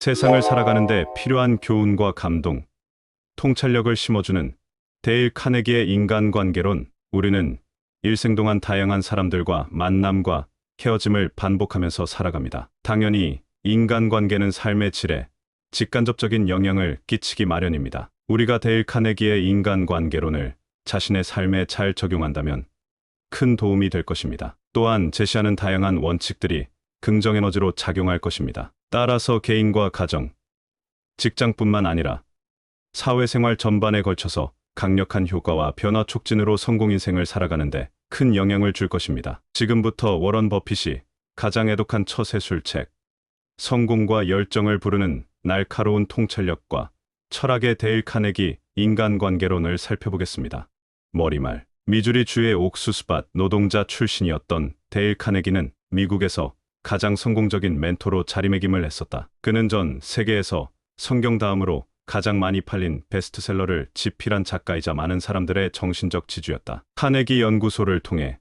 세상을 살아가는데 필요한 교훈과 감동, 통찰력을 심어주는 데일 카네기의 인간관계론. 우리는 일생 동안 다양한 사람들과 만남과 헤어짐을 반복하면서 살아갑니다. 당연히 인간관계는 삶의 질에 직간접적인 영향을 끼치기 마련입니다. 우리가 데일 카네기의 인간관계론을 자신의 삶에 잘 적용한다면 큰 도움이 될 것입니다. 또한 제시하는 다양한 원칙들이 긍정 에너지로 작용할 것입니다. 따라서 개인과 가정, 직장뿐만 아니라 사회생활 전반에 걸쳐서 강력한 효과와 변화 촉진으로 성공 인생을 살아가는데 큰 영향을 줄 것입니다. 지금부터 워런 버핏이 가장 애독한 처세술책, 성공과 열정을 부르는 날카로운 통찰력과 철학의 데일 카네기 인간관계론을 살펴보겠습니다. 머리말. 미주리 주의 옥수수밭 노동자 출신이었던 데일 카네기는 미국에서 가장 성공적인 멘토로 자리매김을 했었다. 그는 전 세계에서 성경 다음으로 가장 많이 팔린 베스트셀러를 집필한 작가이자 많은 사람들의 정신적 지주였다. 카네기 연구소를 통해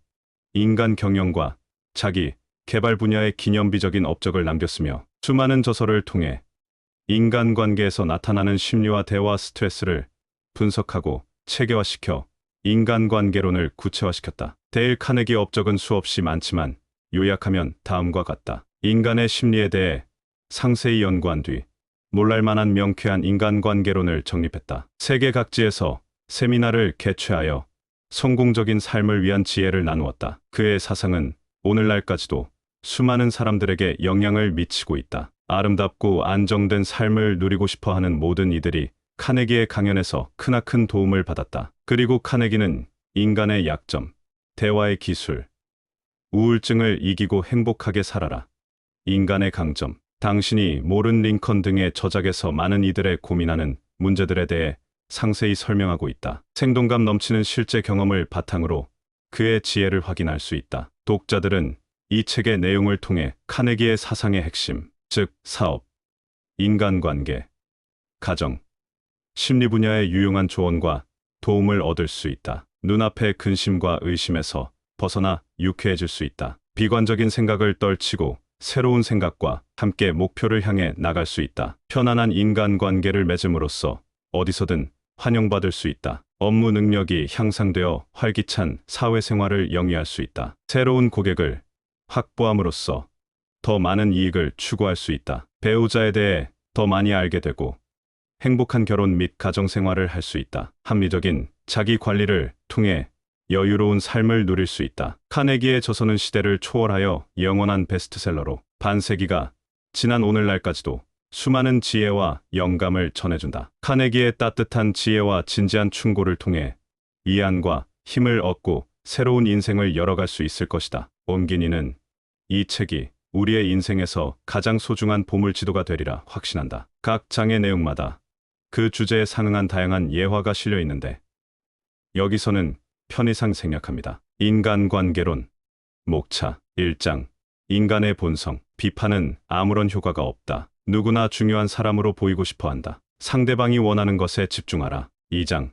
인간 경영과 자기 개발 분야의 기념비적인 업적을 남겼으며 수많은 저서를 통해 인간관계에서 나타나는 심리와 대화 스트레스를 분석하고 체계화시켜 인간관계론을 구체화시켰다. 데일 카네기 업적은 수없이 많지만 요약하면 다음과 같다. 인간의 심리에 대해 상세히 연구한 뒤 놀랄만한 명쾌한 인간관계론을 정립했다. 세계 각지에서 세미나를 개최하여 성공적인 삶을 위한 지혜를 나누었다. 그의 사상은 오늘날까지도 수많은 사람들에게 영향을 미치고 있다. 아름답고 안정된 삶을 누리고 싶어하는 모든 이들이 카네기의 강연에서 크나큰 도움을 받았다. 그리고 카네기는 인간의 약점, 대화의 기술, 우울증을 이기고 행복하게 살아라, 인간의 강점, 당신이 모른 링컨 등의 저작에서 많은 이들의 고민하는 문제들에 대해 상세히 설명하고 있다. 생동감 넘치는 실제 경험을 바탕으로 그의 지혜를 확인할 수 있다. 독자들은 이 책의 내용을 통해 카네기의 사상의 핵심, 즉 사업, 인간관계, 가정, 심리 분야의 유용한 조언과 도움을 얻을 수 있다. 눈앞의 근심과 의심에서 벗어나 유쾌해질 수 있다. 비관적인 생각을 떨치고 새로운 생각과 함께 목표를 향해 나갈 수 있다. 편안한 인간관계를 맺음으로써 어디서든 환영받을 수 있다. 업무 능력이 향상되어 활기찬 사회생활을 영위할 수 있다. 새로운 고객을 확보함으로써 더 많은 이익을 추구할 수 있다. 배우자에 대해 더 많이 알게 되고 행복한 결혼 및 가정생활을 할 수 있다. 합리적인 자기 관리를 통해 여유로운 삶을 누릴 수 있다. 카네기의 저서는 시대를 초월하여 영원한 베스트셀러로 반세기가 지난 오늘날까지도 수많은 지혜와 영감을 전해준다. 카네기의 따뜻한 지혜와 진지한 충고를 통해 위안과 힘을 얻고 새로운 인생을 열어갈 수 있을 것이다. 옴기니는 이 책이 우리의 인생에서 가장 소중한 보물지도가 되리라 확신한다. 각 장의 내용마다 그 주제에 상응한 다양한 예화가 실려 있는데 여기서는 편의상 생략합니다. 인간관계론, 목차, 1장, 인간의 본성, 비판은 아무런 효과가 없다. 누구나 중요한 사람으로 보이고 싶어한다. 상대방이 원하는 것에 집중하라. 2장,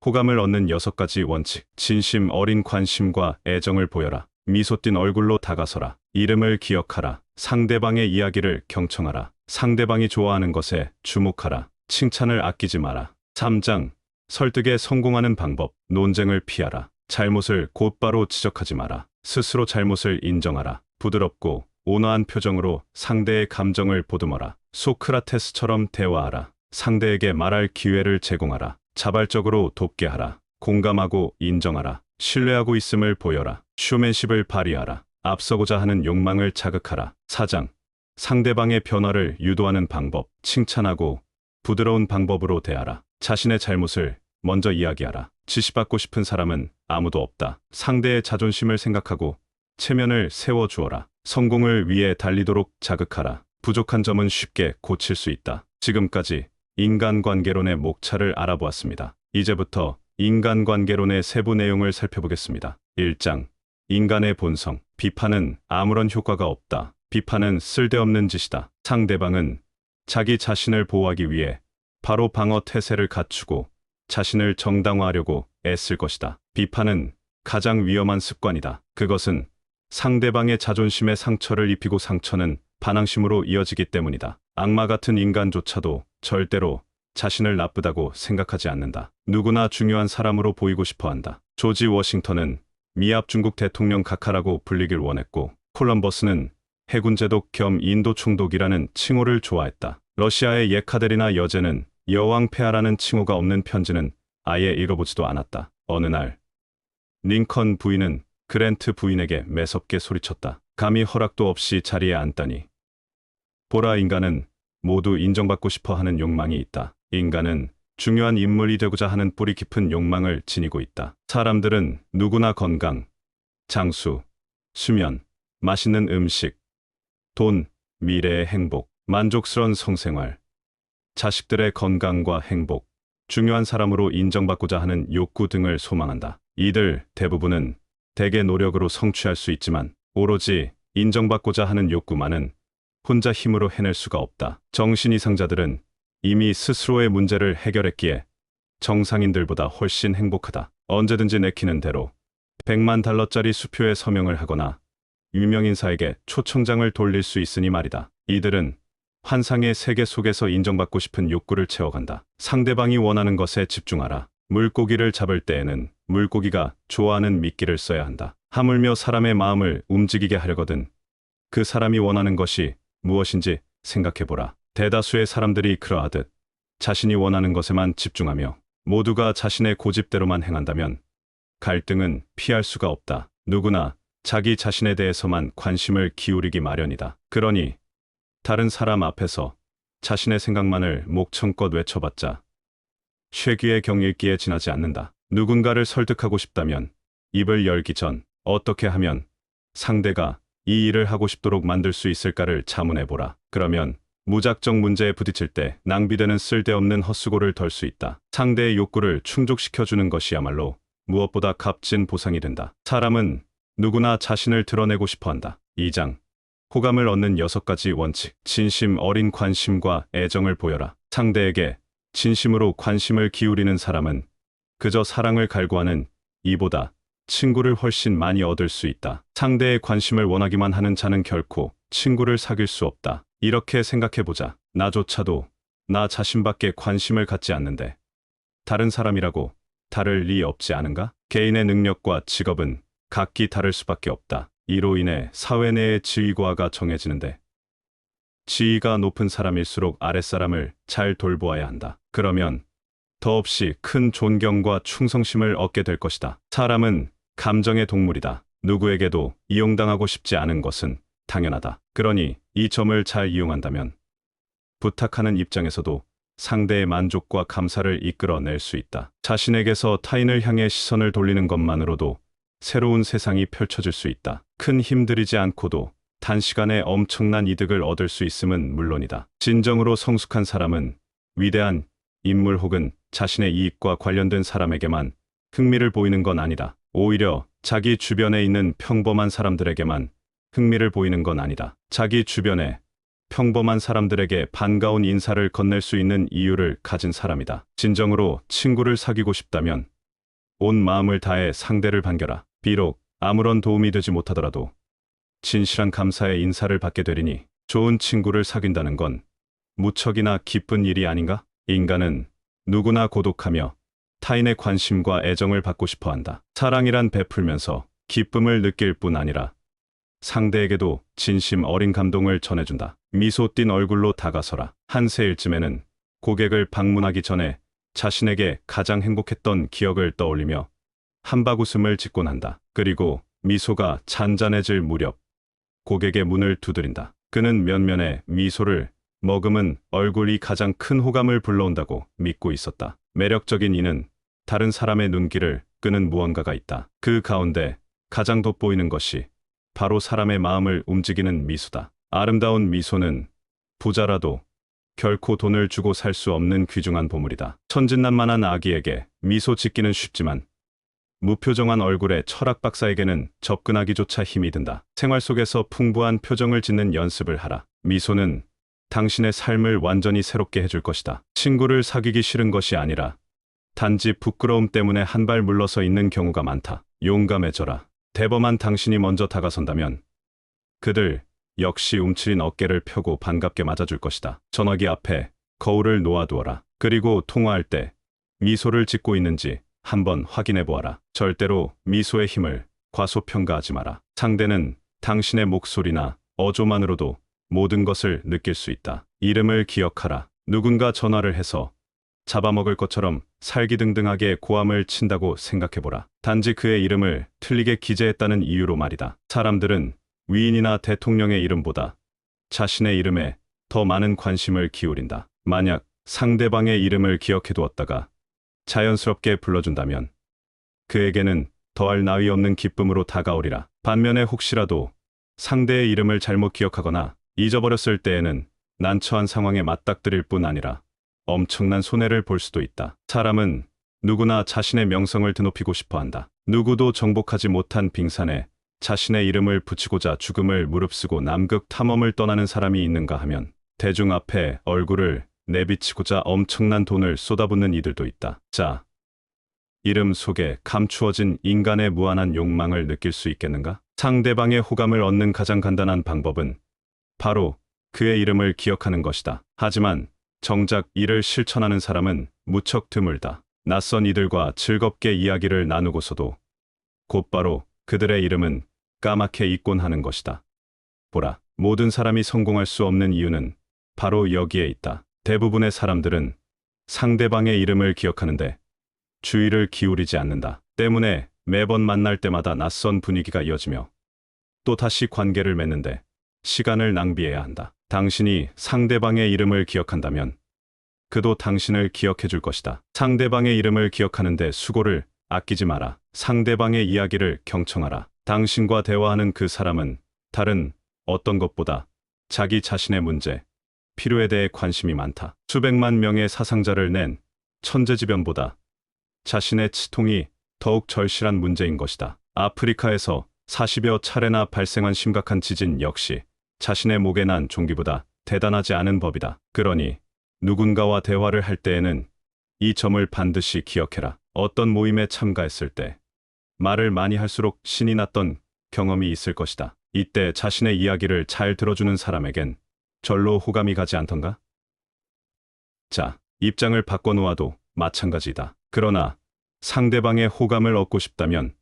호감을 얻는 6가지 원칙, 진심 어린 관심과 애정을 보여라. 미소 띤 얼굴로 다가서라. 이름을 기억하라. 상대방의 이야기를 경청하라. 상대방이 좋아하는 것에 주목하라. 칭찬을 아끼지 마라. 3장, 설득에 성공하는 방법, 논쟁을 피하라. 잘못을 곧바로 지적하지 마라. 스스로 잘못을 인정하라. 부드럽고 온화한 표정으로 상대의 감정을 보듬어라. 소크라테스처럼 대화하라. 상대에게 말할 기회를 제공하라. 자발적으로 돕게 하라. 공감하고 인정하라. 신뢰하고 있음을 보여라. 쇼맨십을 발휘하라. 앞서고자 하는 욕망을 자극하라. 4장, 상대방의 변화를 유도하는 방법, 칭찬하고 부드러운 방법으로 대하라. 자신의 잘못을 먼저 이야기하라. 지시받고 싶은 사람은 아무도 없다. 상대의 자존심을 생각하고 체면을 세워주어라. 성공을 위해 달리도록 자극하라. 부족한 점은 쉽게 고칠 수 있다. 지금까지 인간관계론의 목차를 알아보았습니다. 이제부터 인간관계론의 세부 내용을 살펴보겠습니다. 1장, 인간의 본성, 비판은 아무런 효과가 없다. 비판은 쓸데없는 짓이다. 상대방은 자기 자신을 보호하기 위해 바로 방어 태세를 갖추고 자신을 정당화하려고 애쓸 것이다. 비판은 가장 위험한 습관이다. 그것은 상대방의 자존심에 상처를 입히고 상처는 반항심으로 이어지기 때문이다. 악마 같은 인간조차도 절대로 자신을 나쁘다고 생각하지 않는다. 누구나 중요한 사람으로 보이고 싶어 한다. 조지 워싱턴은 미합 중국 대통령 각하라고 불리길 원했고, 콜럼버스는 해군 제독 겸 인도 총독이라는 칭호를 좋아했다. 러시아의 예카데리나 여제는 여왕 폐하라는 칭호가 없는 편지는 아예 읽어보지도 않았다. 어느 날 링컨 부인은 그랜트 부인에게 매섭게 소리쳤다. 감히 허락도 없이 자리에 앉다니. 보라, 인간은 모두 인정받고 싶어 하는 욕망이 있다. 인간은 중요한 인물이 되고자 하는 뿌리 깊은 욕망을 지니고 있다. 사람들은 누구나 건강, 장수, 수면, 맛있는 음식, 돈, 미래의 행복, 만족스러운 성생활, 자식들의 건강과 행복, 중요한 사람으로 인정받고자 하는 욕구 등을 소망한다. 이들 대부분은 대개 노력으로 성취할 수 있지만 오로지 인정받고자 하는 욕구만은 혼자 힘으로 해낼 수가 없다. 정신 이상자들은 이미 스스로의 문제를 해결했기에 정상인들보다 훨씬 행복하다. 언제든지 내키는 대로 100만 달러짜리 수표에 서명을 하거나 유명인사에게 초청장을 돌릴 수 있으니 말이다. 이들은 환상의 세계 속에서 인정받고 싶은 욕구를 채워간다. 상대방이 원하는 것에 집중하라. 물고기를 잡을 때에는 물고기가 좋아하는 미끼를 써야 한다. 하물며 사람의 마음을 움직이게 하려거든 그 사람이 원하는 것이 무엇인지 생각해보라. 대다수의 사람들이 그러하듯 자신이 원하는 것에만 집중하며 모두가 자신의 고집대로만 행한다면 갈등은 피할 수가 없다. 누구나 자기 자신에 대해서만 관심을 기울이기 마련이다. 그러니 다른 사람 앞에서 자신의 생각만을 목청껏 외쳐봤자 쇠귀의 경읽기에 지나지 않는다. 누군가를 설득하고 싶다면 입을 열기 전 어떻게 하면 상대가 이 일을 하고 싶도록 만들 수 있을까를 자문해보라. 그러면 무작정 문제에 부딪힐 때 낭비되는 쓸데없는 헛수고를 덜 수 있다. 상대의 욕구를 충족시켜주는 것이야말로 무엇보다 값진 보상이 된다. 사람은 누구나 자신을 드러내고 싶어한다. 2장 호감을 얻는 6가지 원칙. 진심 어린 관심과 애정을 보여라. 상대에게 진심으로 관심을 기울이는 사람은 그저 사랑을 갈구하는 이보다 친구를 훨씬 많이 얻을 수 있다. 상대의 관심을 원하기만 하는 자는 결코 친구를 사귈 수 없다. 이렇게 생각해보자. 나조차도 나 자신밖에 관심을 갖지 않는데 다른 사람이라고 다를 리 없지 않은가? 개인의 능력과 직업은 각기 다를 수밖에 없다. 이로 인해 사회 내의 지위고하가 정해지는데 지위가 높은 사람일수록 아랫사람을 잘 돌보아야 한다. 그러면 더없이 큰 존경과 충성심을 얻게 될 것이다. 사람은 감정의 동물이다. 누구에게도 이용당하고 싶지 않은 것은 당연하다. 그러니 이 점을 잘 이용한다면 부탁하는 입장에서도 상대의 만족과 감사를 이끌어낼 수 있다. 자신에게서 타인을 향해 시선을 돌리는 것만으로도 새로운 세상이 펼쳐질 수 있다. 큰 힘 들이지 않고도 단시간에 엄청난 이득을 얻을 수 있음은 물론이다. 진정으로 성숙한 사람은 위대한 인물 혹은 자신의 이익과 관련된 사람에게만 흥미를 보이는 건 아니다. 오히려 자기 주변에 있는 평범한 사람들에게만 흥미를 보이는 건 아니다. 자기 주변에 평범한 사람들에게 반가운 인사를 건넬 수 있는 이유를 가진 사람이다. 진정으로 친구를 사귀고 싶다면 온 마음을 다해 상대를 반겨라. 비록 아무런 도움이 되지 못하더라도 진실한 감사의 인사를 받게 되리니 좋은 친구를 사귄다는 건 무척이나 기쁜 일이 아닌가? 인간은 누구나 고독하며 타인의 관심과 애정을 받고 싶어 한다. 사랑이란 베풀면서 기쁨을 느낄 뿐 아니라 상대에게도 진심 어린 감동을 전해준다. 미소 띤 얼굴로 다가서라. 한세일쯤에는 고객을 방문하기 전에 자신에게 가장 행복했던 기억을 떠올리며 한박웃음을 짓곤 한다. 그리고 미소가 잔잔해질 무렵 고객의 문을 두드린다. 그는 면면의 미소를 머금은 얼굴이 가장 큰 호감을 불러온다고 믿고 있었다. 매력적인 이는 다른 사람의 눈길을 끄는 무언가가 있다. 그 가운데 가장 돋보이는 것이 바로 사람의 마음을 움직이는 미소다. 아름다운 미소는 부자라도 결코 돈을 주고 살 수 없는 귀중한 보물이다. 천진난만한 아기에게 미소 짓기는 쉽지만 무표정한 얼굴의 철학 박사에게는 접근하기조차 힘이 든다. 생활 속에서 풍부한 표정을 짓는 연습을 하라. 미소는 당신의 삶을 완전히 새롭게 해줄 것이다. 친구를 사귀기 싫은 것이 아니라 단지 부끄러움 때문에 한 발 물러서 있는 경우가 많다. 용감해져라. 대범한 당신이 먼저 다가선다면 그들 역시 움츠린 어깨를 펴고 반갑게 맞아줄 것이다. 전화기 앞에 거울을 놓아두어라. 그리고 통화할 때 미소를 짓고 있는지 한번 확인해 보아라. 절대로 미소의 힘을 과소평가하지 마라. 상대는 당신의 목소리나 어조만으로도 모든 것을 느낄 수 있다. 이름을 기억하라. 누군가 전화를 해서 잡아먹을 것처럼 살기등등하게 고함을 친다고 생각해보라. 단지 그의 이름을 틀리게 기재했다는 이유로 말이다. 사람들은 위인이나 대통령의 이름보다 자신의 이름에 더 많은 관심을 기울인다. 만약 상대방의 이름을 기억해두었다가 자연스럽게 불러준다면 그에게는 더할 나위 없는 기쁨으로 다가오리라. 반면에 혹시라도 상대의 이름을 잘못 기억하거나 잊어버렸을 때에는 난처한 상황에 맞닥뜨릴 뿐 아니라 엄청난 손해를 볼 수도 있다. 사람은 누구나 자신의 명성을 드높이고 싶어 한다. 누구도 정복하지 못한 빙산에 자신의 이름을 붙이고자 죽음을 무릅쓰고 남극 탐험을 떠나는 사람이 있는가 하면 대중 앞에 얼굴을 내비치고자 엄청난 돈을 쏟아붓는 이들도 있다. 자, 이름 속에 감추어진 인간의 무한한 욕망을 느낄 수 있겠는가? 상대방의 호감을 얻는 가장 간단한 방법은 바로 그의 이름을 기억하는 것이다. 하지만 정작 이를 실천하는 사람은 무척 드물다. 낯선 이들과 즐겁게 이야기를 나누고서도 곧바로 그들의 이름은 까맣게 잊곤 하는 것이다. 보라, 모든 사람이 성공할 수 없는 이유는 바로 여기에 있다. 대부분의 사람들은 상대방의 이름을 기억하는데 주의를 기울이지 않는다. 때문에 매번 만날 때마다 낯선 분위기가 이어지며 또 다시 관계를 맺는데 시간을 낭비해야 한다. 당신이 상대방의 이름을 기억한다면 그도 당신을 기억해 줄 것이다. 상대방의 이름을 기억하는데 수고를 아끼지 마라. 상대방의 이야기를 경청하라. 당신과 대화하는 그 사람은 다른 어떤 것보다 자기 자신의 문제, 필요에 대해 관심이 많다. 수백만 명의 사상자를 낸 천재지변보다 자신의 치통이 더욱 절실한 문제인 것이다. 아프리카에서 40여 차례나 발생한 심각한 지진 역시 자신의 목에 난 종기보다 대단하지 않은 법이다. 그러니 누군가와 대화를 할 때에는 이 점을 반드시 기억해라. 어떤 모임에 참가했을 때 말을 많이 할수록 신이 났던 경험이 있을 것이다. 이때 자신의 이야기를 잘 들어주는 사람에겐 절로 호감이 가지 않던가? 자, 입장을 바꿔놓아도 마찬가지다. 그러나 상대방의 호감을 얻고 싶다면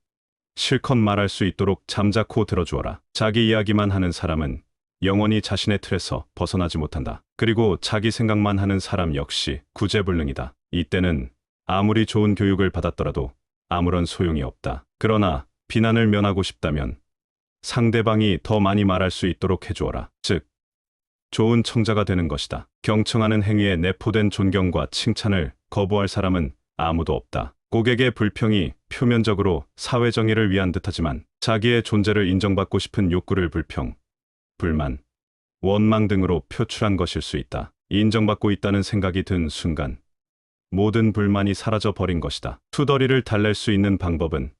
실컷 말할 수 있도록 잠자코 들어주어라. 자기 이야기만 하는 사람은 영원히 자신의 틀에서 벗어나지 못한다. 그리고 자기 생각만 하는 사람 역시 구제불능이다. 이때는 아무리 좋은 교육을 받았더라도 아무런 소용이 없다. 그러나 비난을 면하고 싶다면 상대방이 더 많이 말할 수 있도록 해주어라. 즉, 좋은 청자가 되는 것이다. 경청하는 행위에 내포된 존경과 칭찬을 거부할 사람은 아무도 없다. 고객의 불평이 표면적으로 사회정의를 위한 듯하지만 자기의 존재를 인정받고 싶은 욕구를 불평, 불만, 원망 등으로 표출한 것일 수 있다. 인정받고 있다는 생각이 든 순간 모든 불만이 사라져 버린 것이다. 투덜이를 달랠 수 있는 방법은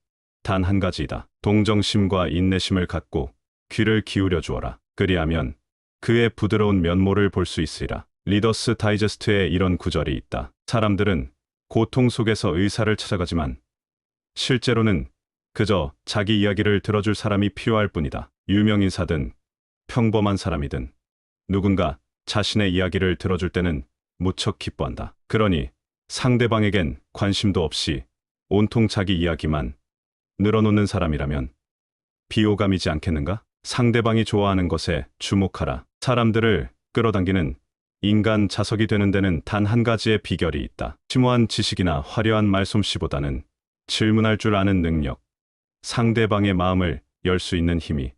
단 한 가지이다. 동정심과 인내심을 갖고 귀를 기울여 주어라. 그리하면 그의 부드러운 면모를 볼 수 있으리라. 리더스 다이제스트에 이런 구절이 있다. 사람들은 고통 속에서 의사를 찾아가지만 실제로는 그저 자기 이야기를 들어줄 사람이 필요할 뿐이다. 유명인사든 평범한 사람이든 누군가 자신의 이야기를 들어줄 때는 무척 기뻐한다. 그러니 상대방에겐 관심도 없이 온통 자기 이야기만 늘어놓는 사람이라면 비호감이지 않겠는가? 상대방이 좋아하는 것에 주목하라. 사람들을 끌어당기는 인간 자석이 되는 데는 단 한 가지의 비결이 있다. 심오한 지식이나 화려한 말솜씨보다는 질문할 줄 아는 능력, 상대방의 마음을 열 수 있는 힘이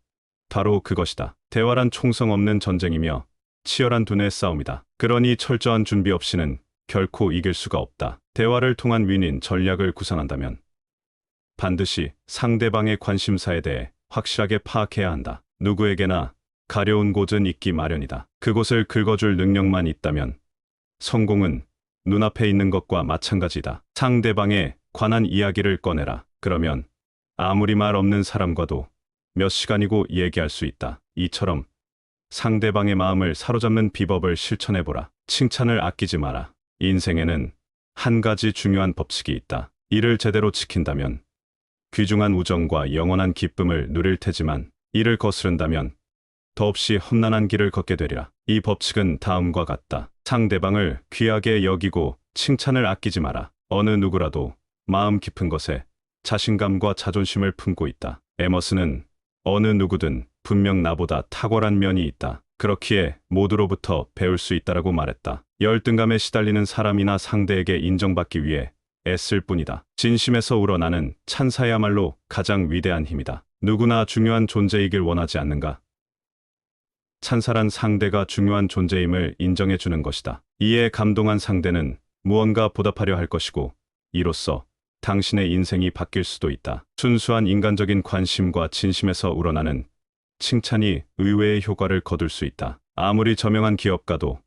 바로 그것이다. 대화란 총성 없는 전쟁이며 치열한 두뇌 싸움이다. 그러니 철저한 준비 없이는 결코 이길 수가 없다. 대화를 통한 윈윈 전략을 구상한다면 반드시 상대방의 관심사에 대해 확실하게 파악해야 한다. 누구에게나 가려운 곳은 있기 마련이다. 그곳을 긁어줄 능력만 있다면 성공은 눈앞에 있는 것과 마찬가지다. 상대방에 관한 이야기를 꺼내라. 그러면 아무리 말 없는 사람과도 몇 시간이고 얘기할 수 있다. 이처럼 상대방의 마음을 사로잡는 비법을 실천해보라. 칭찬을 아끼지 마라. 인생에는 한 가지 중요한 법칙이 있다. 이를 제대로 지킨다면 귀중한 우정과 영원한 기쁨을 누릴 테지만 이를 거스른다면 더없이 험난한 길을 걷게 되리라. 이 법칙은 다음과 같다. 상대방을 귀하게 여기고 칭찬을 아끼지 마라. 어느 누구라도 마음 깊은 것에 자신감과 자존심을 품고 있다. 에머스는 어느 누구든 분명 나보다 탁월한 면이 있다. 그렇기에 모두로부터 배울 수 있다라고 말했다. 열등감에 시달리는 사람이나 상대에게 인정받기 위해 애쓸 뿐이다. 진심에서 우러나는 찬사야말로 가장 위대한 힘이다. 누구나 중요한 존재이길 원하지 않는가? 찬사란 상대가 중요한 존재임을 인정해 주는 것이다. 이에 감동한 상대는 무언가 보답하려 할 것이고 이로써 당신의 인생이 바뀔 수도 있다. 순수한 인간적인 관심과 진심에서 우러나는 칭찬이 의외의 효과를 거둘 수 있다. 아무리 저명한 기업가도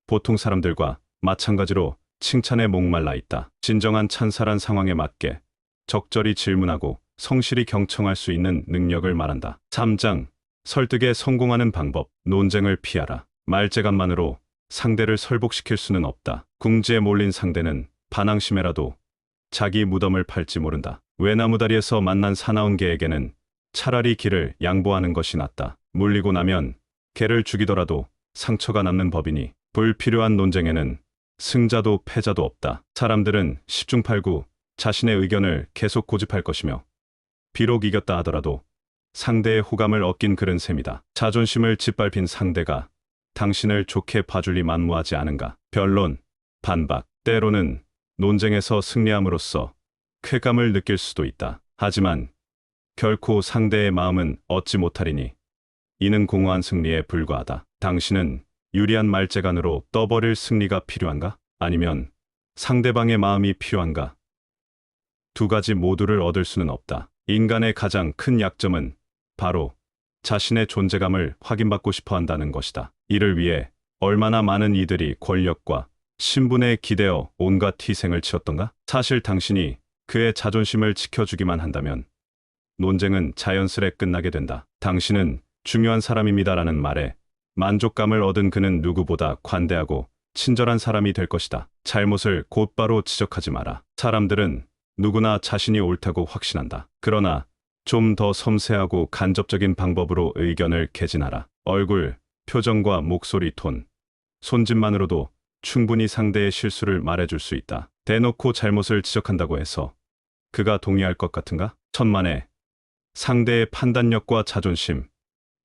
보통 사람들과 마찬가지로 칭찬에 목말라 있다. 진정한 찬사란 상황에 맞게 적절히 질문하고 성실히 경청할 수 있는 능력을 말한다. 3장 설득에 성공하는 방법. 논쟁을 피하라. 말재간만으로 상대를 설복시킬 수는 없다. 궁지에 몰린 상대는 반항심에라도 자기 무덤을 팔지 모른다. 외나무다리에서 만난 사나운 개에게는 차라리 길을 양보하는 것이 낫다. 물리고 나면 개를 죽이더라도 상처가 남는 법이니 불필요한 논쟁에는 승자도 패자도 없다. 사람들은 10중 8구 자신의 의견을 계속 고집할 것이며 비록 이겼다 하더라도 상대의 호감을 얻긴 그른 셈이다. 자존심을 짓밟힌 상대가 당신을 좋게 봐줄 리 만무하지 않은가. 변론, 반박, 때로는 논쟁에서 승리함으로써 쾌감을 느낄 수도 있다. 하지만 결코 상대의 마음은 얻지 못하리니 이는 공허한 승리에 불과하다. 당신은 유리한 말재간으로 떠버릴 승리가 필요한가? 아니면 상대방의 마음이 필요한가? 두 가지 모두를 얻을 수는 없다. 인간의 가장 큰 약점은 바로 자신의 존재감을 확인받고 싶어 한다는 것이다. 이를 위해 얼마나 많은 이들이 권력과 신분에 기대어 온갖 희생을 치렀던가? 사실 당신이 그의 자존심을 지켜주기만 한다면 논쟁은 자연스레 끝나게 된다. 당신은 중요한 사람입니다라는 말에 만족감을 얻은 그는 누구보다 관대하고 친절한 사람이 될 것이다. 잘못을 곧바로 지적하지 마라. 사람들은 누구나 자신이 옳다고 확신한다. 그러나 좀 더 섬세하고 간접적인 방법으로 의견을 개진하라. 얼굴, 표정과 목소리 톤, 손짓만으로도 충분히 상대의 실수를 말해줄 수 있다. 대놓고 잘못을 지적한다고 해서 그가 동의할 것 같은가? 천만에 상대의 판단력과 자존심,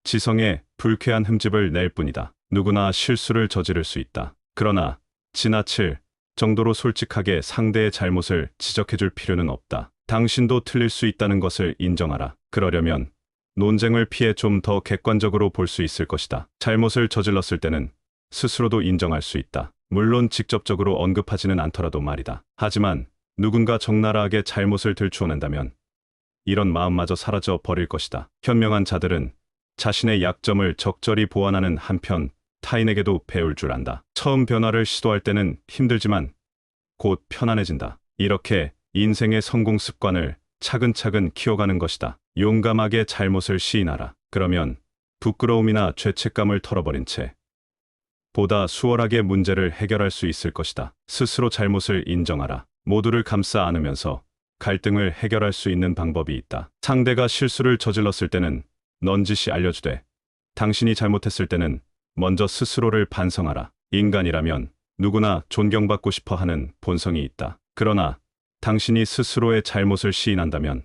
지성에 불쾌한 흠집을 낼 뿐이다. 누구나 실수를 저지를 수 있다. 그러나 지나칠 정도로 솔직하게 상대의 잘못을 지적해줄 필요는 없다. 당신도 틀릴 수 있다는 것을 인정하라. 그러려면 논쟁을 피해 좀 더 객관적으로 볼 수 있을 것이다. 잘못을 저질렀을 때는 스스로도 인정할 수 있다. 물론 직접적으로 언급하지는 않더라도 말이다. 하지만 누군가 적나라하게 잘못을 들추어낸다면 이런 마음마저 사라져 버릴 것이다. 현명한 자들은 자신의 약점을 적절히 보완하는 한편 타인에게도 배울 줄 안다. 처음 변화를 시도할 때는 힘들지만 곧 편안해진다. 이렇게 인생의 성공 습관을 차근차근 키워가는 것이다. 용감하게 잘못을 시인하라. 그러면 부끄러움이나 죄책감을 털어버린 채 보다 수월하게 문제를 해결할 수 있을 것이다. 스스로 잘못을 인정하라. 모두를 감싸 안으면서 갈등을 해결할 수 있는 방법이 있다. 상대가 실수를 저질렀을 때는 넌지시 알려주되 당신이 잘못했을 때는 먼저 스스로를 반성하라. 인간이라면 누구나 존경받고 싶어 하는 본성이 있다. 그러나 당신이 스스로의 잘못을 시인한다면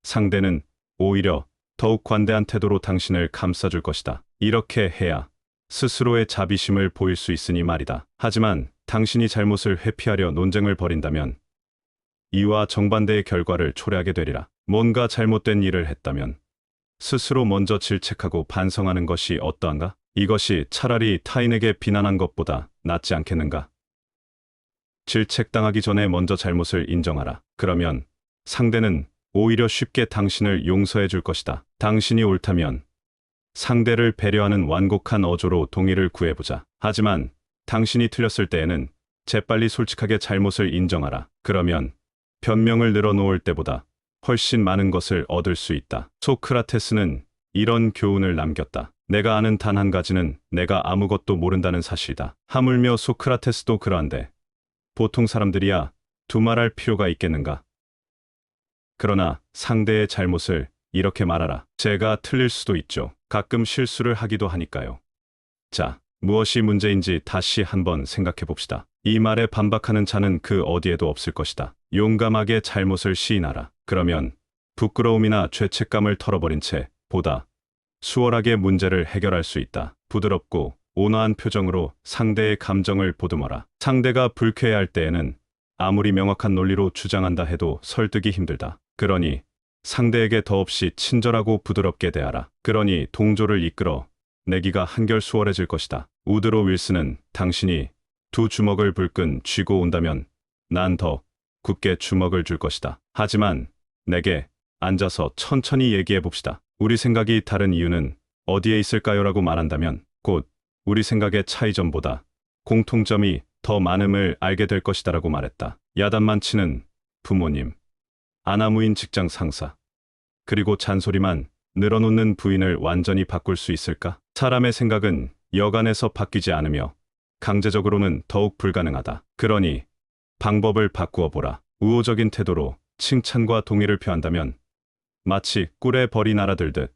상대는 오히려 더욱 관대한 태도로 당신을 감싸줄 것이다. 이렇게 해야 스스로의 자비심을 보일 수 있으니 말이다. 하지만 당신이 잘못을 회피하려 논쟁을 벌인다면 이와 정반대의 결과를 초래하게 되리라. 뭔가 잘못된 일을 했다면 스스로 먼저 질책하고 반성하는 것이 어떠한가? 이것이 차라리 타인에게 비난한 것보다 낫지 않겠는가? 질책당하기 전에 먼저 잘못을 인정하라. 그러면 상대는 오히려 쉽게 당신을 용서해 줄 것이다. 당신이 옳다면 상대를 배려하는 완곡한 어조로 동의를 구해보자. 하지만 당신이 틀렸을 때에는 재빨리 솔직하게 잘못을 인정하라. 그러면 변명을 늘어놓을 때보다 훨씬 많은 것을 얻을 수 있다. 소크라테스는 이런 교훈을 남겼다. 내가 아는 단 한 가지는 내가 아무것도 모른다는 사실이다. 하물며 소크라테스도 그러한데 보통 사람들이야 두말할 필요가 있겠는가? 그러나 상대의 잘못을 이렇게 말하라. 제가 틀릴 수도 있죠. 가끔 실수를 하기도 하니까요. 자, 무엇이 문제인지 다시 한번 생각해 봅시다. 이 말에 반박하는 자는 그 어디에도 없을 것이다. 용감하게 잘못을 시인하라. 그러면 부끄러움이나 죄책감을 털어버린 채 보다 수월하게 문제를 해결할 수 있다. 부드럽고 온화한 표정으로 상대의 감정을 보듬어라. 상대가 불쾌해할 때에는 아무리 명확한 논리로 주장한다 해도 설득이 힘들다. 그러니 상대에게 더없이 친절하고 부드럽게 대하라. 그러니 동조를 이끌어 내기가 한결 수월해질 것이다. 우드로 윌슨은 당신이 두 주먹을 불끈 쥐고 온다면 난 더 굳게 주먹을 줄 것이다. 하지만 내게 앉아서 천천히 얘기해 봅시다. 우리 생각이 다른 이유는 어디에 있을까요라고 말한다면 곧 우리 생각의 차이점보다 공통점이 더 많음을 알게 될 것이다라고 말했다. 야단만 치는 부모님, 아나무인 직장 상사, 그리고 잔소리만 늘어놓는 부인을 완전히 바꿀 수 있을까? 사람의 생각은 여간에서 바뀌지 않으며 강제적으로는 더욱 불가능하다. 그러니 방법을 바꾸어 보라. 우호적인 태도로 칭찬과 동의를 표한다면 마치 꿀에 벌이 날아들듯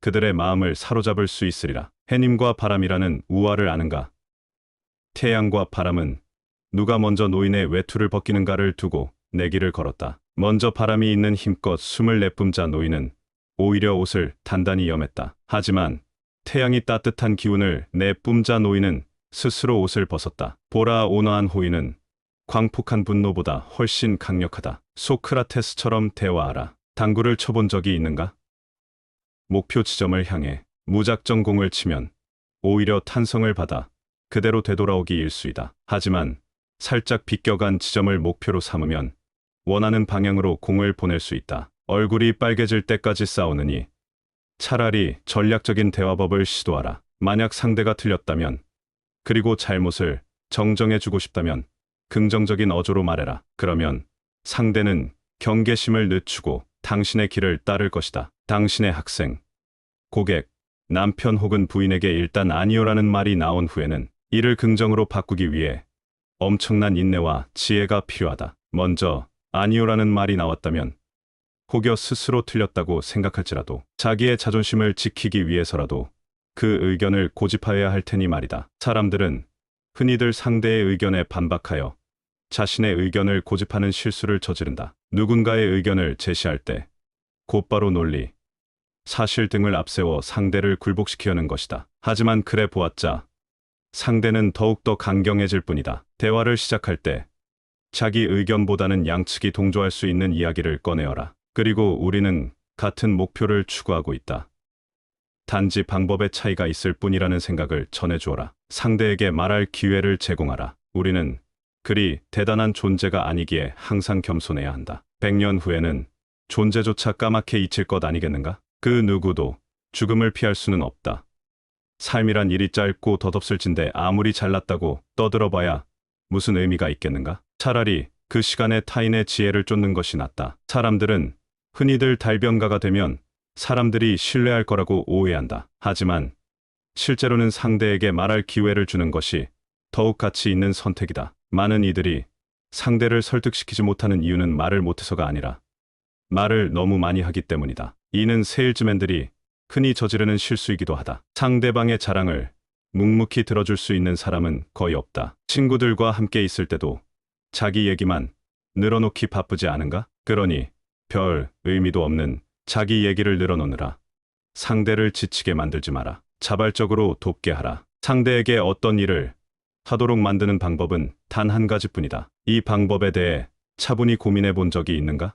그들의 마음을 사로잡을 수 있으리라. 해님과 바람이라는 우화를 아는가? 태양과 바람은 누가 먼저 노인의 외투를 벗기는가를 두고 내기를 걸었다. 먼저 바람이 있는 힘껏 숨을 내뿜자 노인은 오히려 옷을 단단히 여맸다. 하지만 태양이 따뜻한 기운을 내뿜자 노인은 스스로 옷을 벗었다. 보라, 온화한 호의는 광폭한 분노보다 훨씬 강력하다. 소크라테스처럼 대화하라. 당구를 쳐본 적이 있는가? 목표 지점을 향해 무작정 공을 치면 오히려 탄성을 받아 그대로 되돌아오기 일쑤이다. 하지만 살짝 비껴간 지점을 목표로 삼으면 원하는 방향으로 공을 보낼 수 있다. 얼굴이 빨개질 때까지 싸우느니 차라리 전략적인 대화법을 시도하라. 만약 상대가 틀렸다면, 그리고 잘못을 정정해주고 싶다면 긍정적인 어조로 말해라. 그러면 상대는 경계심을 늦추고 당신의 길을 따를 것이다. 당신의 학생, 고객, 남편 혹은 부인에게 일단 아니요라는 말이 나온 후에는 이를 긍정으로 바꾸기 위해 엄청난 인내와 지혜가 필요하다. 먼저 아니요라는 말이 나왔다면 혹여 스스로 틀렸다고 생각할지라도 자기의 자존심을 지키기 위해서라도 그 의견을 고집하여야 할 테니 말이다. 사람들은 흔히들 상대의 의견에 반박하여 자신의 의견을 고집하는 실수를 저지른다. 누군가의 의견을 제시할 때 곧바로 논리, 사실 등을 앞세워 상대를 굴복시키려는 것이다. 하지만 그래 보았자 상대는 더욱더 강경해질 뿐이다. 대화를 시작할 때 자기 의견보다는 양측이 동조할 수 있는 이야기를 꺼내어라. 그리고 우리는 같은 목표를 추구하고 있다. 단지 방법의 차이가 있을 뿐이라는 생각을 전해주어라. 상대에게 말할 기회를 제공하라. 우리는 그리 대단한 존재가 아니기에 항상 겸손해야 한다. 100년 후에는 존재조차 까맣게 잊힐 것 아니겠는가? 그 누구도 죽음을 피할 수는 없다. 삶이란 일이 짧고 덧없을진데 아무리 잘났다고 떠들어봐야 무슨 의미가 있겠는가? 차라리 그 시간에 타인의 지혜를 쫓는 것이 낫다. 사람들은 흔히들 달변가가 되면 사람들이 신뢰할 거라고 오해한다. 하지만 실제로는 상대에게 말할 기회를 주는 것이 더욱 가치 있는 선택이다. 많은 이들이 상대를 설득시키지 못하는 이유는 말을 못해서가 아니라 말을 너무 많이 하기 때문이다. 이는 세일즈맨들이 흔히 저지르는 실수이기도 하다. 상대방의 자랑을 묵묵히 들어줄 수 있는 사람은 거의 없다. 친구들과 함께 있을 때도 자기 얘기만 늘어놓기 바쁘지 않은가? 그러니 별 의미도 없는 자기 얘기를 늘어놓느라 상대를 지치게 만들지 마라. 자발적으로 돕게 하라. 상대에게 어떤 일을 하도록 만드는 방법은 단 한 가지뿐이다. 이 방법에 대해 차분히 고민해 본 적이 있는가?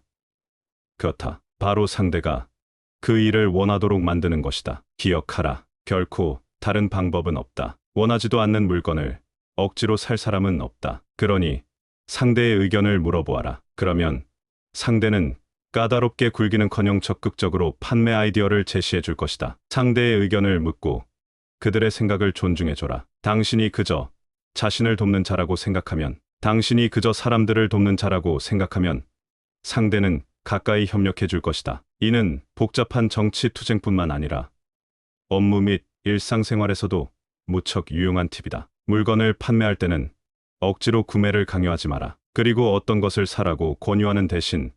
그렇다. 바로 상대가 그 일을 원하도록 만드는 것이다. 기억하라. 결코 다른 방법은 없다. 원하지도 않는 물건을 억지로 살 사람은 없다. 그러니 상대의 의견을 물어보아라. 그러면 상대는 까다롭게 굴기는커녕 적극적으로 판매 아이디어를 제시해 줄 것이다. 상대의 의견을 묻고 그들의 생각을 존중해줘라. 당신이 그저 자신을 돕는 자라고 생각하면, 당신이 그저 사람들을 돕는 자라고 생각하면 상대는 가까이 협력해 줄 것이다. 이는 복잡한 정치 투쟁뿐만 아니라 업무 및 일상생활에서도 무척 유용한 팁이다. 물건을 판매할 때는 억지로 구매를 강요하지 마라. 그리고 어떤 것을 사라고 권유하는 대신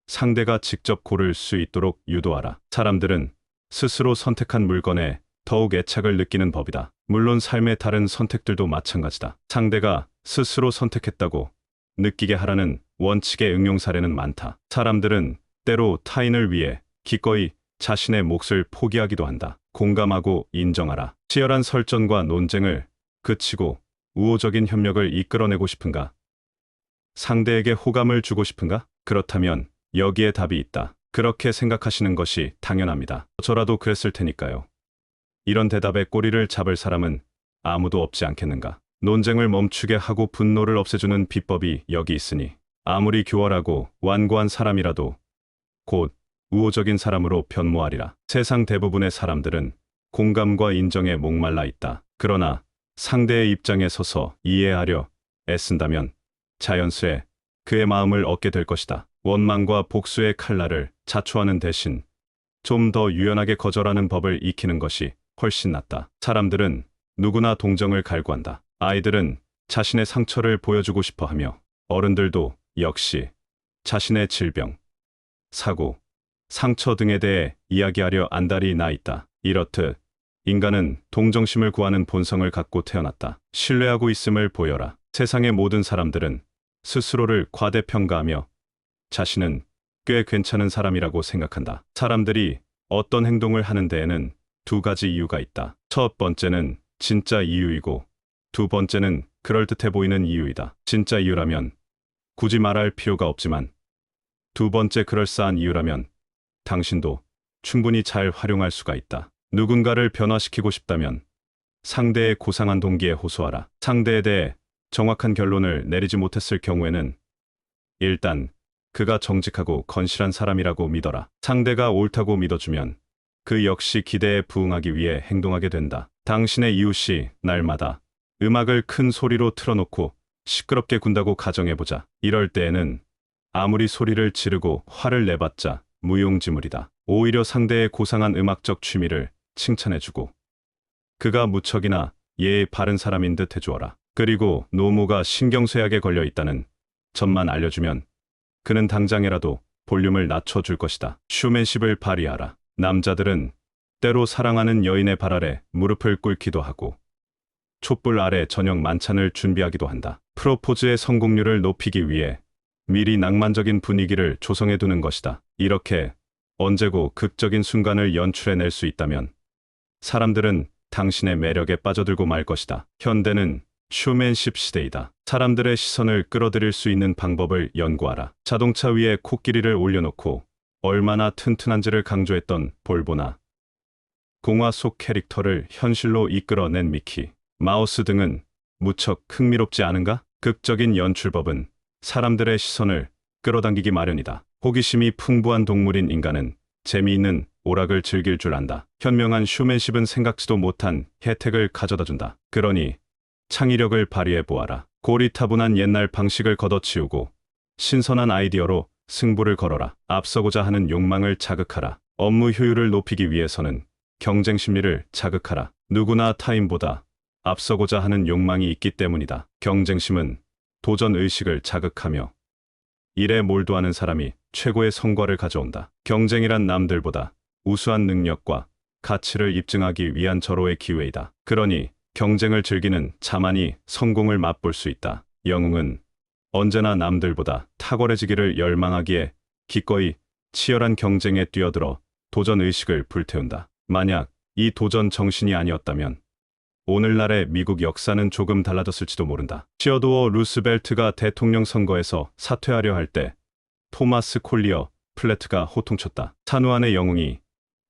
상대가 직접 고를 수 있도록 유도하라. 사람들은 스스로 선택한 물건에 더욱 애착을 느끼는 법이다. 물론 삶의 다른 선택들도 마찬가지다. 상대가 스스로 선택했다고 느끼게 하라는 원칙의 응용 사례는 많다. 사람들은 때로 타인을 위해 기꺼이 자신의 몫을 포기하기도 한다. 공감하고 인정하라. 치열한 설전과 논쟁을 그치고 우호적인 협력을 이끌어내고 싶은가? 상대에게 호감을 주고 싶은가? 그렇다면 여기에 답이 있다. 그렇게 생각하시는 것이 당연합니다. 저라도 그랬을 테니까요. 이런 대답에 꼬리를 잡을 사람은 아무도 없지 않겠는가? 논쟁을 멈추게 하고 분노를 없애주는 비법이 여기 있으니 아무리 교활하고 완고한 사람이라도 곧 우호적인 사람으로 변모하리라. 세상 대부분의 사람들은 공감과 인정에 목말라 있다. 그러나 상대의 입장에 서서 이해하려 애쓴다면 자연스레 그의 마음을 얻게 될 것이다. 원망과 복수의 칼날을 자초하는 대신 좀 더 유연하게 거절하는 법을 익히는 것이 훨씬 낫다. 사람들은 누구나 동정을 갈구한다. 아이들은 자신의 상처를 보여주고 싶어 하며 어른들도 역시 자신의 질병, 사고, 상처 등에 대해 이야기하려 안달이 나 있다. 이렇듯 인간은 동정심을 구하는 본성을 갖고 태어났다. 신뢰하고 있음을 보여라. 세상의 모든 사람들은 스스로를 과대평가하며 자신은 꽤 괜찮은 사람이라고 생각한다. 사람들이 어떤 행동을 하는 데에는 두 가지 이유가 있다. 첫 번째는 진짜 이유이고 두 번째는 그럴듯해 보이는 이유이다. 진짜 이유라면 굳이 말할 필요가 없지만 두 번째 그럴싸한 이유라면 당신도 충분히 잘 활용할 수가 있다. 누군가를 변화시키고 싶다면 상대의 고상한 동기에 호소하라. 상대에 대해 정확한 결론을 내리지 못했을 경우에는 일단 그가 정직하고 건실한 사람이라고 믿어라. 상대가 옳다고 믿어주면 그 역시 기대에 부응하기 위해 행동하게 된다. 당신의 이웃이 날마다 음악을 큰 소리로 틀어놓고 시끄럽게 군다고 가정해보자. 이럴 때에는 아무리 소리를 지르고 화를 내봤자 무용지물이다. 오히려 상대의 고상한 음악적 취미를 칭찬해주고 그가 무척이나 예의 바른 사람인 듯 해주어라. 그리고 노무가 신경쇠약에 걸려 있다는 점만 알려주면 그는 당장이라도 볼륨을 낮춰줄 것이다. 슈맨십을 발휘하라. 남자들은 때로 사랑하는 여인의 발 아래 무릎을 꿇기도 하고 촛불 아래 저녁 만찬을 준비하기도 한다. 프로포즈의 성공률을 높이기 위해 미리 낭만적인 분위기를 조성해두는 것이다. 이렇게 언제고 극적인 순간을 연출해낼 수 있다면 사람들은 당신의 매력에 빠져들고 말 것이다. 현대는 슈맨십 시대이다. 사람들의 시선을 끌어들일 수 있는 방법을 연구하라. 자동차 위에 코끼리를 올려놓고 얼마나 튼튼한지를 강조했던 볼보나 공화 속 캐릭터를 현실로 이끌어낸 미키 마우스 등은 무척 흥미롭지 않은가? 극적인 연출법은 사람들의 시선을 끌어당기기 마련이다. 호기심이 풍부한 동물인 인간은 재미있는 오락을 즐길 줄 안다. 현명한 슈맨십은 생각지도 못한 혜택을 가져다준다. 그러니 창의력을 발휘해 보아라. 고리타분한 옛날 방식을 걷어치우고 신선한 아이디어로 승부를 걸어라. 앞서고자 하는 욕망을 자극하라. 업무 효율을 높이기 위해서는 경쟁 심리를 자극하라. 누구나 타인보다 앞서고자 하는 욕망이 있기 때문이다. 경쟁심은 도전 의식을 자극하며 일에 몰두하는 사람이 최고의 성과를 가져온다. 경쟁이란 남들보다 우수한 능력과 가치를 입증하기 위한 절호의 기회이다. 그러니 경쟁을 즐기는 자만이 성공을 맛볼 수 있다. 영웅은 언제나 남들보다 탁월해지기를 열망하기에 기꺼이 치열한 경쟁에 뛰어들어 도전 의식을 불태운다. 만약 이 도전 정신이 아니었다면 오늘날의 미국 역사는 조금 달라졌을지도 모른다. 시어도어 루스벨트가 대통령 선거에서 사퇴하려 할 때 토마스 콜리어 플래트가 호통쳤다. 산후안의 영웅이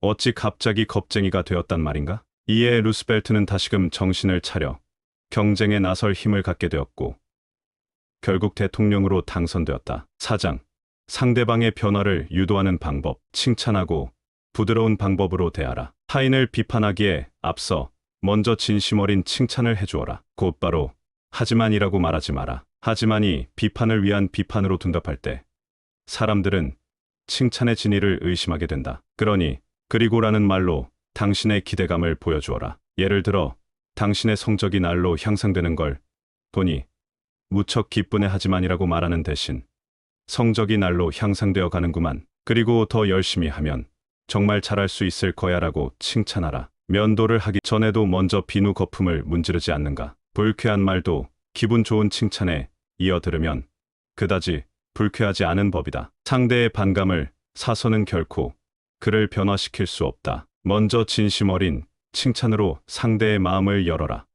어찌 갑자기 겁쟁이가 되었단 말인가? 이에 루스벨트는 다시금 정신을 차려 경쟁에 나설 힘을 갖게 되었고 결국 대통령으로 당선되었다. 4장. 상대방의 변화를 유도하는 방법. 칭찬하고 부드러운 방법으로 대하라. 타인을 비판하기에 앞서 먼저 진심 어린 칭찬을 해주어라. 곧바로 하지만이라고 말하지 마라. 하지만이 비판을 위한 비판으로 둔답할 때 사람들은 칭찬의 진위를 의심하게 된다. 그러니 그리고라는 말로 당신의 기대감을 보여주어라. 예를 들어 당신의 성적이 날로 향상되는 걸 보니 무척 기쁘네 하지만이라고 말하는 대신 성적이 날로 향상되어 가는구만. 그리고 더 열심히 하면 정말 잘할 수 있을 거야라고 칭찬하라. 면도를 하기 전에도 먼저 비누 거품을 문지르지 않는가. 불쾌한 말도 기분 좋은 칭찬에 이어 들으면 그다지 불쾌하지 않은 법이다. 상대의 반감을 사서는 결코 그를 변화시킬 수 없다. 먼저 진심 어린 칭찬으로 상대의 마음을 열어라.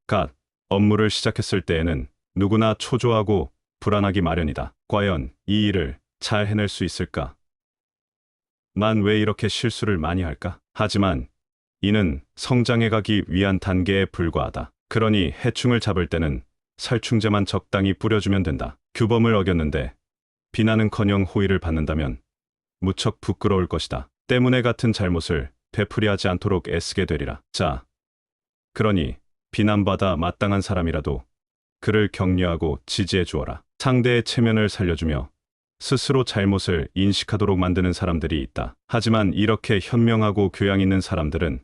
업무를 시작했을 때에는 누구나 초조하고 불안하기 마련이다. 과연 이 일을 잘 해낼 수 있을까? 난 왜 이렇게 실수를 많이 할까? 하지만 이는 성장해 가기 위한 단계에 불과하다. 그러니 해충을 잡을 때는 살충제만 적당히 뿌려주면 된다. 규범을 어겼는데 비난은커녕 호의를 받는다면 무척 부끄러울 것이다. 때문에 같은 잘못을 되풀이하지 않도록 애쓰게 되리라. 그러니 비난받아 마땅한 사람이라도 그를 격려하고 지지해 주어라. 상대의 체면을 살려주며 스스로 잘못을 인식하도록 만드는 사람들이 있다. 하지만 이렇게 현명하고 교양 있는 사람들은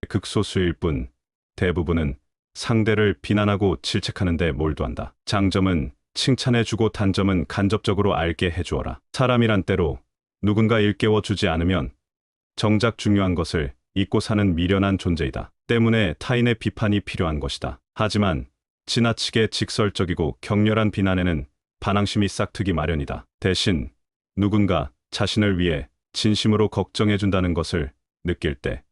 극소수일 뿐 대부분은 상대를 비난하고 질책하는 데 몰두한다. 장점은 칭찬해주고 단점은 간접적으로 알게 해주어라. 사람이란 때로 누군가 일깨워 주지 않으면 정작 중요한 것을 잊고 사는 미련한 존재이다. 때문에 타인의 비판이 필요한 것이다. 하지만 지나치게 직설적이고 격렬한 비난에는 반항심이 싹트기 마련이다. 대신 누군가 자신을 위해 진심으로 걱정해준다는 것을 느낄 때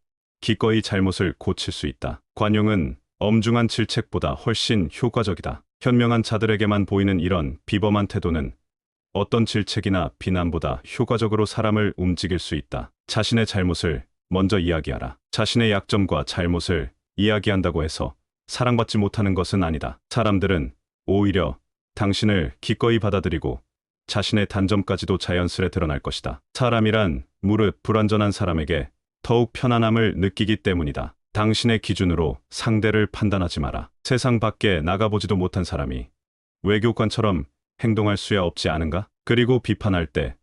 기꺼이 잘못을 고칠 수 있다. 관용은 엄중한 질책보다 훨씬 효과적이다. 현명한 자들에게만 보이는 이런 비범한 태도는 어떤 질책이나 비난보다 효과적으로 사람을 움직일 수 있다. 자신의 잘못을 먼저 이야기하라. 자신의 약점과 잘못을 이야기한다고 해서 사랑받지 못하는 것은 아니다. 사람들은 오히려 당신을 기꺼이 받아들이고 자신의 단점까지도 자연스레 드러날 것이다. 사람이란 무릇 불완전한 사람에게 더욱 편안함을 느끼기 때문이다. 당신의 기준으로 상대를 판단하지 마라. 세상 밖에 나가보지도 못한 사람이 외교관처럼 행동할 수야 없지 않은가? 그리고 비판할 때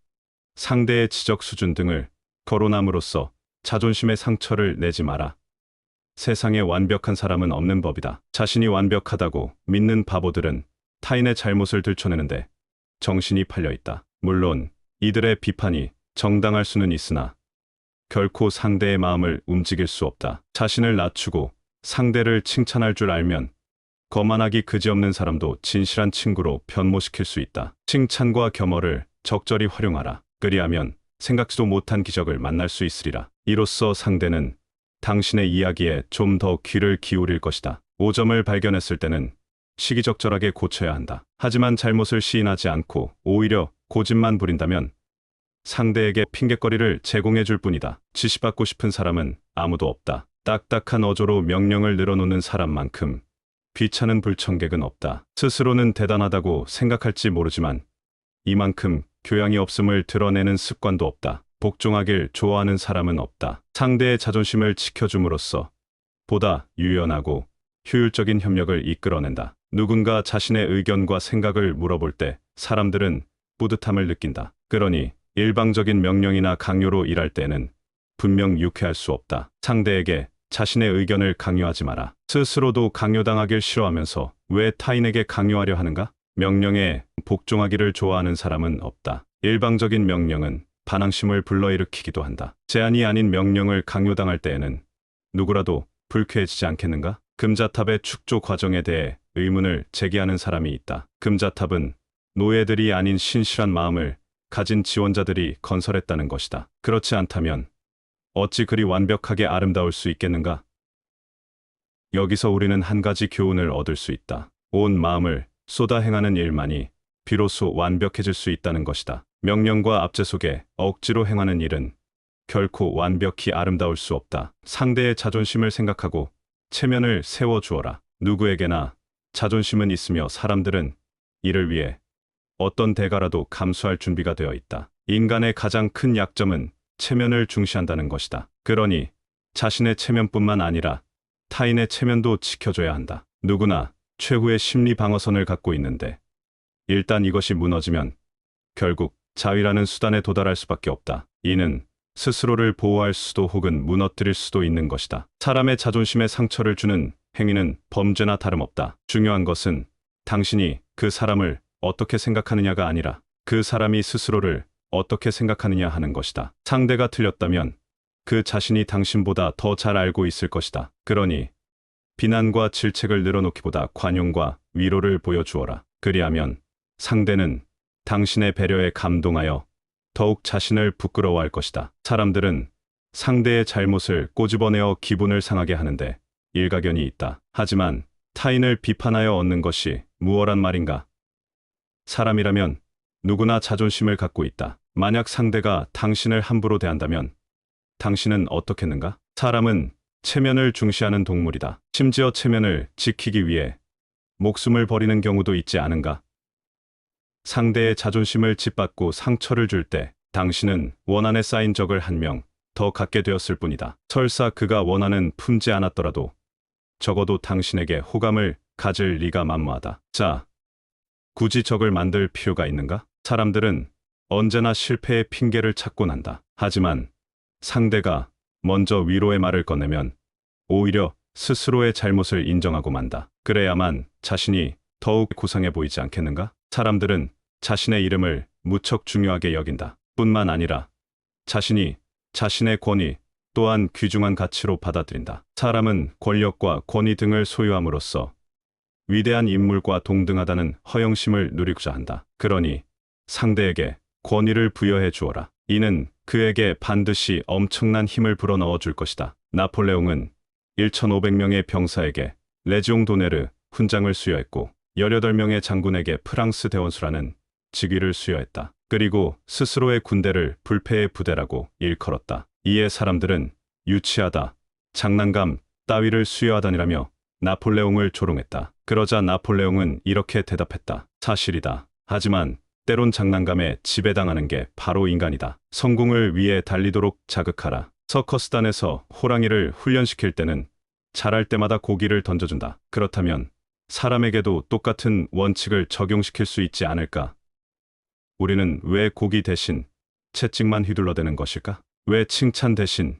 상대의 지적 수준 등을 거론함으로써 자존심의 상처를 내지 마라. 세상에 완벽한 사람은 없는 법이다. 자신이 완벽하다고 믿는 바보들은 타인의 잘못을 들춰내는데 정신이 팔려 있다. 물론 이들의 비판이 정당할 수는 있으나 결코 상대의 마음을 움직일 수 없다. 자신을 낮추고 상대를 칭찬할 줄 알면 거만하기 그지없는 사람도 진실한 친구로 변모시킬 수 있다. 칭찬과 겸허를 적절히 활용하라. 그리하면 생각지도 못한 기적을 만날 수 있으리라. 이로써 상대는 당신의 이야기에 좀 더 귀를 기울일 것이다. 오점을 발견했을 때는 시기적절하게 고쳐야 한다. 하지만 잘못을 시인하지 않고 오히려 고집만 부린다면 상대에게 핑곗거리를 제공해 줄 뿐이다. 지시받고 싶은 사람은 아무도 없다. 딱딱한 어조로 명령을 늘어놓는 사람만큼 귀찮은 불청객은 없다. 스스로는 대단하다고 생각할지 모르지만 이만큼 교양이 없음을 드러내는 습관도 없다. 복종하길 좋아하는 사람은 없다. 상대의 자존심을 지켜줌으로써 보다 유연하고 효율적인 협력을 이끌어낸다. 누군가 자신의 의견과 생각을 물어볼 때 사람들은 뿌듯함을 느낀다. 그러니 일방적인 명령이나 강요로 일할 때는 분명 유쾌할 수 없다. 상대에게 자신의 의견을 강요하지 마라. 스스로도 강요당하길 싫어하면서 왜 타인에게 강요하려 하는가? 명령에 복종하기를 좋아하는 사람은 없다. 일방적인 명령은 반항심을 불러일으키기도 한다. 제안이 아닌 명령을 강요당할 때에는 누구라도 불쾌해지지 않겠는가? 금자탑의 축조 과정에 대해 의문을 제기하는 사람이 있다. 금자탑은 노예들이 아닌 신실한 마음을 가진 지원자들이 건설했다는 것이다. 그렇지 않다면 어찌 그리 완벽하게 아름다울 수 있겠는가? 여기서 우리는 한 가지 교훈을 얻을 수 있다. 온 마음을 쏟아 행하는 일만이 비로소 완벽해질 수 있다는 것이다. 명령과 압제 속에 억지로 행하는 일은 결코 완벽히 아름다울 수 없다. 상대의 자존심을 생각하고 체면을 세워주어라. 누구에게나 자존심은 있으며 사람들은 이를 위해 어떤 대가라도 감수할 준비가 되어 있다. 인간의 가장 큰 약점은 체면을 중시한다는 것이다. 그러니 자신의 체면뿐만 아니라 타인의 체면도 지켜줘야 한다. 누구나 최후의 심리 방어선을 갖고 있는데 일단 이것이 무너지면 결국 자위라는 수단에 도달할 수밖에 없다. 이는 스스로를 보호할 수도 혹은 무너뜨릴 수도 있는 것이다. 사람의 자존심에 상처를 주는 행위는 범죄나 다름없다. 중요한 것은 당신이 그 사람을 어떻게 생각하느냐가 아니라 그 사람이 스스로를 어떻게 생각하느냐 하는 것이다. 상대가 틀렸다면 그 자신이 당신보다 더 잘 알고 있을 것이다. 그러니 비난과 질책을 늘어놓기보다 관용과 위로를 보여주어라. 그리하면 상대는 당신의 배려에 감동하여 더욱 자신을 부끄러워할 것이다. 사람들은 상대의 잘못을 꼬집어내어 기분을 상하게 하는데 일가견이 있다. 하지만 타인을 비판하여 얻는 것이 무엇란 말인가? 사람이라면 누구나 자존심을 갖고 있다. 만약 상대가 당신을 함부로 대한다면 당신은 어떻겠는가? 사람은 체면을 중시하는 동물이다. 심지어 체면을 지키기 위해 목숨을 버리는 경우도 있지 않은가? 상대의 자존심을 짓밟고 상처를 줄 때 당신은 원한에 쌓인 적을 한 명 더 갖게 되었을 뿐이다. 설사 그가 원한은 품지 않았더라도 적어도 당신에게 호감을 가질 리가 만무하다. 자, 굳이 적을 만들 필요가 있는가? 사람들은 언제나 실패의 핑계를 찾곤 한다. 하지만 상대가 먼저 위로의 말을 꺼내면 오히려 스스로의 잘못을 인정하고 만다. 그래야만 자신이 더욱 고상해 보이지 않겠는가? 사람들은 자신의 이름을 무척 중요하게 여긴다. 뿐만 아니라 자신이 자신의 권위 또한 귀중한 가치로 받아들인다. 사람은 권력과 권위 등을 소유함으로써 위대한 인물과 동등하다는 허영심을 누리고자 한다. 그러니 상대에게 권위를 부여해 주어라. 이는 그에게 반드시 엄청난 힘을 불어넣어 줄 것이다. 나폴레옹은 1,500명의 병사에게 레지옹 도네르 훈장을 수여했고 18명의 장군에게 프랑스 대원수라는 직위를 수여했다. 그리고 스스로의 군대를 불패의 부대라고 일컬었다. 이에 사람들은 유치하다, 장난감 따위를 수여하다니라며 나폴레옹을 조롱했다. 그러자 나폴레옹은 이렇게 대답했다. 사실이다. 하지만 때론 장난감에 지배당하는 게 바로 인간이다. 성공을 위해 달리도록 자극하라. 서커스단에서 호랑이를 훈련시킬 때는 잘할 때마다 고기를 던져준다. 그렇다면 사람에게도 똑같은 원칙을 적용시킬 수 있지 않을까? 우리는 왜 고기 대신 채찍만 휘둘러대는 것일까? 왜 칭찬 대신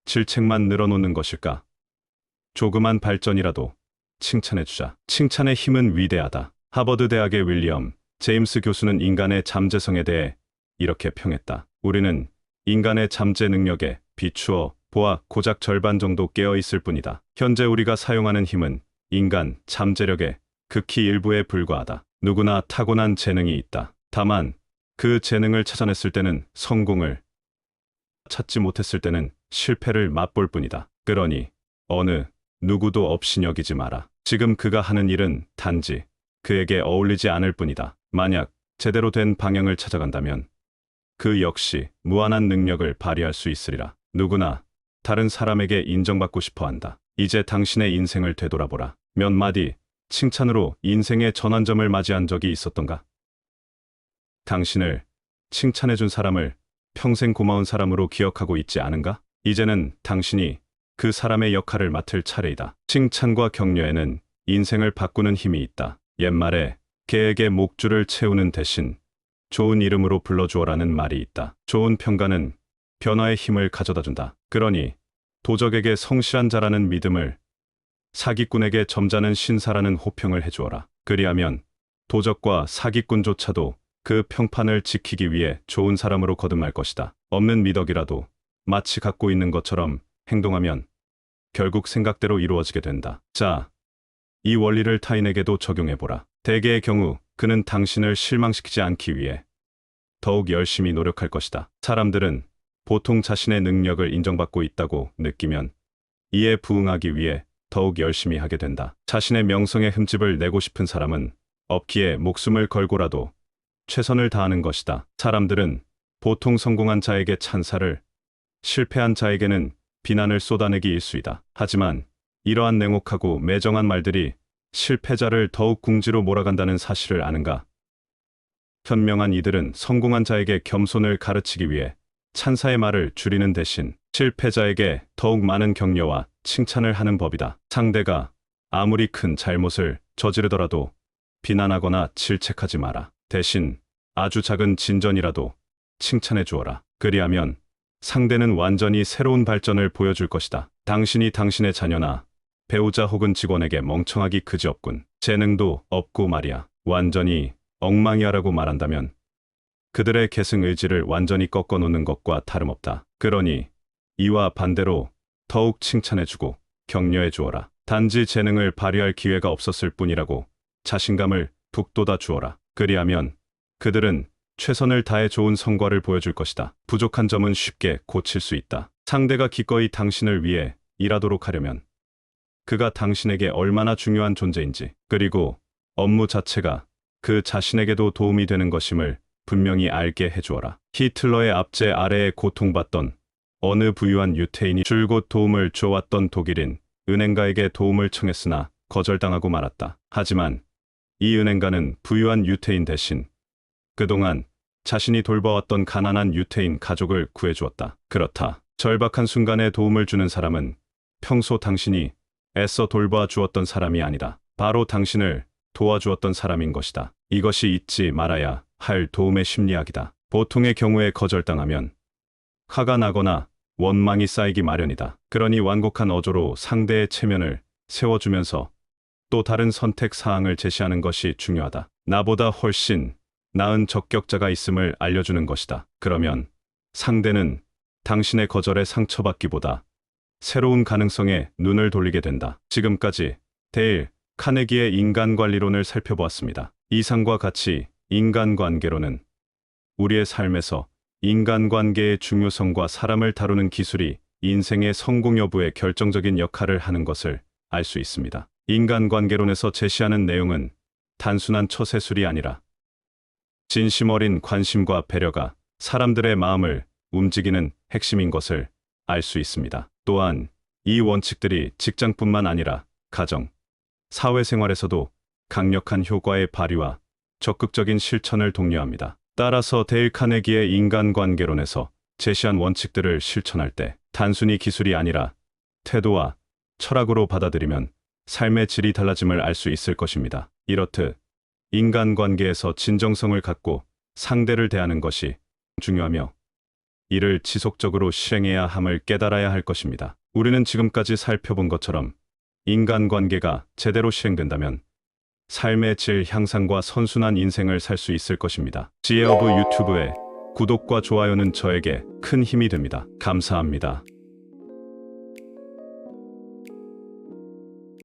질책만 늘어놓는 것일까? 조그만 발전이라도 칭찬해주자. 칭찬의 힘은 위대하다. 하버드 대학의 윌리엄 제임스 교수는 인간의 잠재성에 대해 이렇게 평했다. 우리는 인간의 잠재 능력에 비추어 보아 고작 절반 정도 깨어 있을 뿐이다. 현재 우리가 사용하는 힘은 인간 잠재력의 극히 일부에 불과하다. 누구나 타고난 재능이 있다. 다만 그 재능을 찾아냈을 때는 성공을, 찾지 못했을 때는 실패를 맛볼 뿐이다. 그러니 어느 누구도 업신여기지 마라. 지금 그가 하는 일은 단지 그에게 어울리지 않을 뿐이다. 만약 제대로 된 방향을 찾아간다면 그 역시 무한한 능력을 발휘할 수 있으리라. 누구나 다른 사람에게 인정받고 싶어 한다. 이제 당신의 인생을 되돌아보라. 몇 마디 칭찬으로 인생의 전환점을 맞이한 적이 있었던가? 당신을 칭찬해준 사람을 평생 고마운 사람으로 기억하고 있지 않은가? 이제는 당신이 그 사람의 역할을 맡을 차례이다. 칭찬과 격려에는 인생을 바꾸는 힘이 있다. 옛말에 개에게 목줄을 채우는 대신 좋은 이름으로 불러주어라는 말이 있다. 좋은 평가는 변화의 힘을 가져다준다. 그러니 도적에게 성실한 자라는 믿음을, 사기꾼에게 점잖은 신사라는 호평을 해주어라. 그리하면 도적과 사기꾼조차도 그 평판을 지키기 위해 좋은 사람으로 거듭날 것이다. 없는 미덕이라도 마치 갖고 있는 것처럼 행동하면 결국 생각대로 이루어지게 된다. 자, 이 원리를 타인에게도 적용해보라. 대개의 경우 그는 당신을 실망시키지 않기 위해 더욱 열심히 노력할 것이다. 사람들은 보통 자신의 능력을 인정받고 있다고 느끼면 이에 부응하기 위해 더욱 열심히 하게 된다. 자신의 명성에 흠집을 내고 싶은 사람은 없기에 목숨을 걸고라도 최선을 다하는 것이다. 사람들은 보통 성공한 자에게 찬사를, 실패한 자에게는 비난을 쏟아내기 일쑤이다. 하지만 이러한 냉혹하고 매정한 말들이 실패자를 더욱 궁지로 몰아간다는 사실을 아는가? 현명한 이들은 성공한 자에게 겸손을 가르치기 위해 찬사의 말을 줄이는 대신 실패자에게 더욱 많은 격려와 칭찬을 하는 법이다. 상대가 아무리 큰 잘못을 저지르더라도 비난하거나 질책하지 마라. 대신 아주 작은 진전이라도 칭찬해 주어라. 그리하면 상대는 완전히 새로운 발전을 보여줄 것이다. 당신이 당신의 자녀나 배우자 혹은 직원에게 멍청하기 그지없군, 재능도 없고 말이야, 완전히 엉망이야라고 말한다면 그들의 계승 의지를 완전히 꺾어놓는 것과 다름없다. 그러니 이와 반대로 더욱 칭찬해주고 격려해 주어라. 단지 재능을 발휘할 기회가 없었을 뿐이라고 자신감을 북돋아 주어라. 그리하면 그들은 최선을 다해 좋은 성과를 보여줄 것이다. 부족한 점은 쉽게 고칠 수 있다. 상대가 기꺼이 당신을 위해 일하도록 하려면 그가 당신에게 얼마나 중요한 존재인지, 그리고 업무 자체가 그 자신에게도 도움이 되는 것임을 분명히 알게 해주어라. 히틀러의 압제 아래에 고통받던 어느 부유한 유태인이 줄곧 도움을 줘왔던 독일인 은행가에게 도움을 청했으나 거절당하고 말았다. 하지만 이 은행가는 부유한 유태인 대신 그동안 자신이 돌봐왔던 가난한 유태인 가족을 구해주었다. 그렇다. 절박한 순간에 도움을 주는 사람은 평소 당신이 애써 돌봐주었던 사람이 아니다. 바로 당신을 도와주었던 사람인 것이다. 이것이 잊지 말아야 할 도움의 심리학이다. 보통의 경우에 거절당하면 화가 나거나 원망이 쌓이기 마련이다. 그러니 완곡한 어조로 상대의 체면을 세워주면서 또 다른 선택 사항을 제시하는 것이 중요하다. 나보다 훨씬 나은 적격자가 있음을 알려주는 것이다. 그러면 상대는 당신의 거절에 상처받기보다 새로운 가능성에 눈을 돌리게 된다. 지금까지 데일 카네기의 인간관리론을 살펴보았습니다. 이상과 같이 인간관계론은 우리의 삶에서 인간관계의 중요성과 사람을 다루는 기술이 인생의 성공 여부에 결정적인 역할을 하는 것을 알 수 있습니다. 인간관계론에서 제시하는 내용은 단순한 처세술이 아니라 진심 어린 관심과 배려가 사람들의 마음을 움직이는 핵심인 것을 알 수 있습니다. 또한 이 원칙들이 직장뿐만 아니라 가정, 사회생활에서도 강력한 효과의 발휘와 적극적인 실천을 독려합니다. 따라서 데일 카네기의 인간관계론에서 제시한 원칙들을 실천할 때 단순히 기술이 아니라 태도와 철학으로 받아들이면 삶의 질이 달라짐을 알 수 있을 것입니다. 이렇듯 인간관계에서 진정성을 갖고 상대를 대하는 것이 중요하며 이를 지속적으로 실행해야 함을 깨달아야 할 것입니다. 우리는 지금까지 살펴본 것처럼 인간관계가 제대로 실행된다면 삶의 질 향상과 선순환 인생을 살 수 있을 것입니다. 지혜어브 유튜브의 구독과 좋아요는 저에게 큰 힘이 됩니다. 감사합니다.